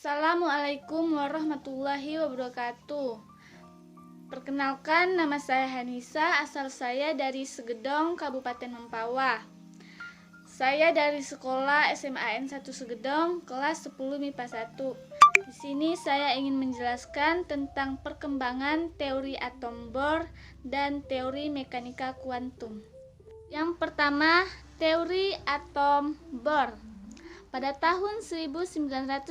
Assalamualaikum warahmatullahi wabarakatuh. Perkenalkan, nama saya Hanisa, asal saya dari Segedong, Kabupaten Mempawah. Saya dari sekolah SMAN 1 Segedong, kelas 10 MIPA 1. Di sini saya ingin menjelaskan tentang perkembangan teori atom Bohr dan teori mekanika kuantum. Yang pertama, teori atom Bohr. Pada tahun 1913,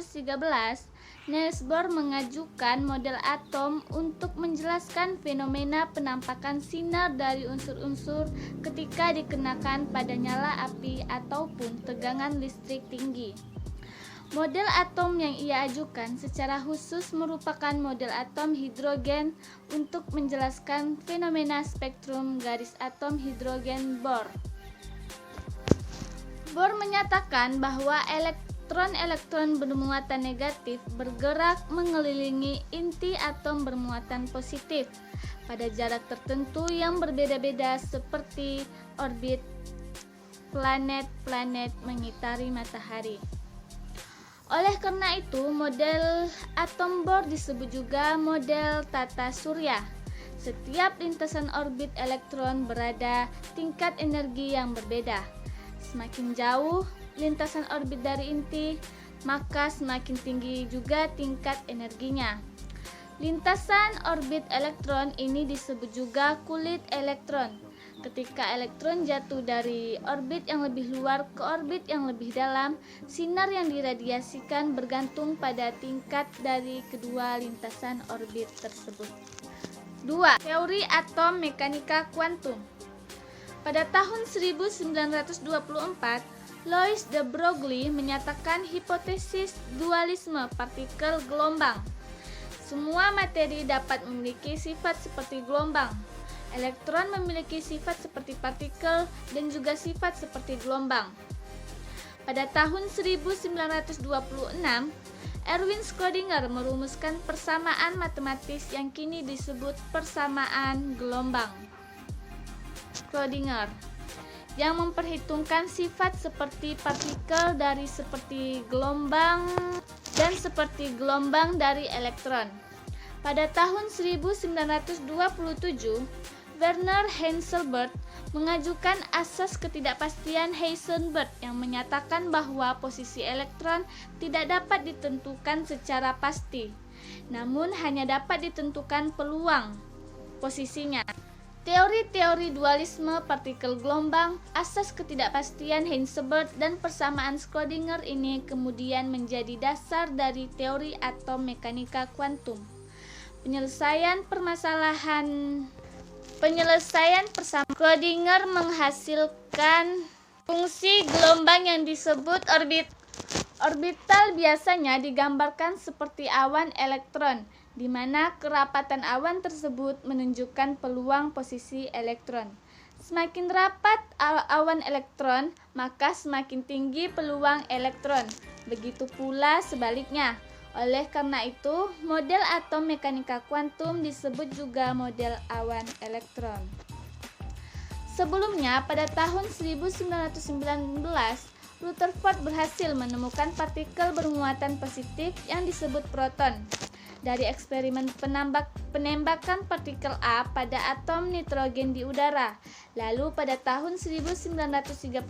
Niels Bohr mengajukan model atom untuk menjelaskan fenomena penampakan sinar dari unsur-unsur ketika dikenakan pada nyala api ataupun tegangan listrik tinggi. Model atom yang ia ajukan secara khusus merupakan model atom hidrogen untuk menjelaskan fenomena spektrum garis atom hidrogen Bohr. Bohr menyatakan bahwa elektron-elektron bermuatan negatif bergerak mengelilingi inti atom bermuatan positif pada jarak tertentu yang berbeda-beda seperti orbit planet-planet mengitari matahari. Oleh karena itu, model atom Bohr disebut juga model tata surya. Setiap lintasan orbit elektron berada tingkat energi yang berbeda. Semakin jauh lintasan orbit dari inti, maka semakin tinggi juga tingkat energinya. Lintasan orbit elektron ini disebut juga kulit elektron. Ketika elektron jatuh dari orbit yang lebih luar ke orbit yang lebih dalam, sinar yang diradiasikan bergantung pada tingkat dari kedua lintasan orbit tersebut. 2. Teori atom mekanika kuantum. Pada tahun 1924, Louis de Broglie menyatakan hipotesis dualisme partikel gelombang. Semua materi dapat memiliki sifat seperti gelombang. Elektron memiliki sifat seperti partikel dan juga sifat seperti gelombang. Pada tahun 1926, Erwin Schrödinger merumuskan persamaan matematis yang kini disebut persamaan gelombang Schrödinger, yang memperhitungkan sifat seperti partikel dari seperti gelombang dan seperti gelombang dari elektron. Pada tahun 1927, Werner Heisenberg mengajukan asas ketidakpastian Heisenberg yang menyatakan bahwa posisi elektron tidak dapat ditentukan secara pasti, namun hanya dapat ditentukan peluang posisinya. Teori-teori dualisme partikel gelombang, asas ketidakpastian Heisenberg, dan persamaan Schrödinger ini kemudian menjadi dasar dari teori atom mekanika kuantum. Penyelesaian persamaan Schrödinger menghasilkan fungsi gelombang yang disebut orbital, biasanya digambarkan seperti awan elektron, di mana kerapatan awan tersebut menunjukkan peluang posisi elektron. Semakin rapat awan elektron, maka semakin tinggi peluang elektron. Begitu pula sebaliknya. Oleh karena itu, model atom mekanika kuantum disebut juga model awan elektron. Sebelumnya, pada tahun 1919, Rutherford berhasil menemukan partikel bermuatan positif yang disebut proton. Dari eksperimen penembakan partikel A pada atom nitrogen di udara. Lalu pada tahun 1932,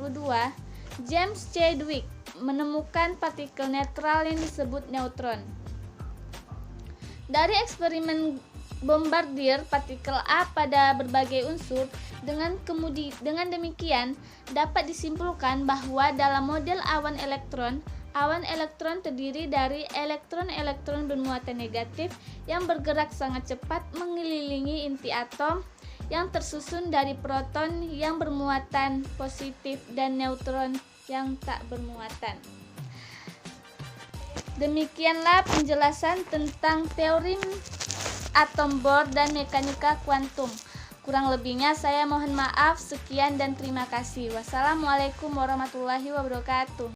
James Chadwick menemukan partikel netral yang disebut neutron. Dari eksperimen bombardir partikel A pada berbagai unsur, dengan demikian dapat disimpulkan bahwa dalam model awan elektron terdiri dari elektron-elektron bermuatan negatif yang bergerak sangat cepat mengelilingi inti atom yang tersusun dari proton yang bermuatan positif dan neutron yang tak bermuatan. Demikianlah penjelasan tentang teori atom Bohr dan mekanika kuantum. Kurang lebihnya saya mohon maaf. Sekian dan terima kasih. Wassalamualaikum warahmatullahi wabarakatuh.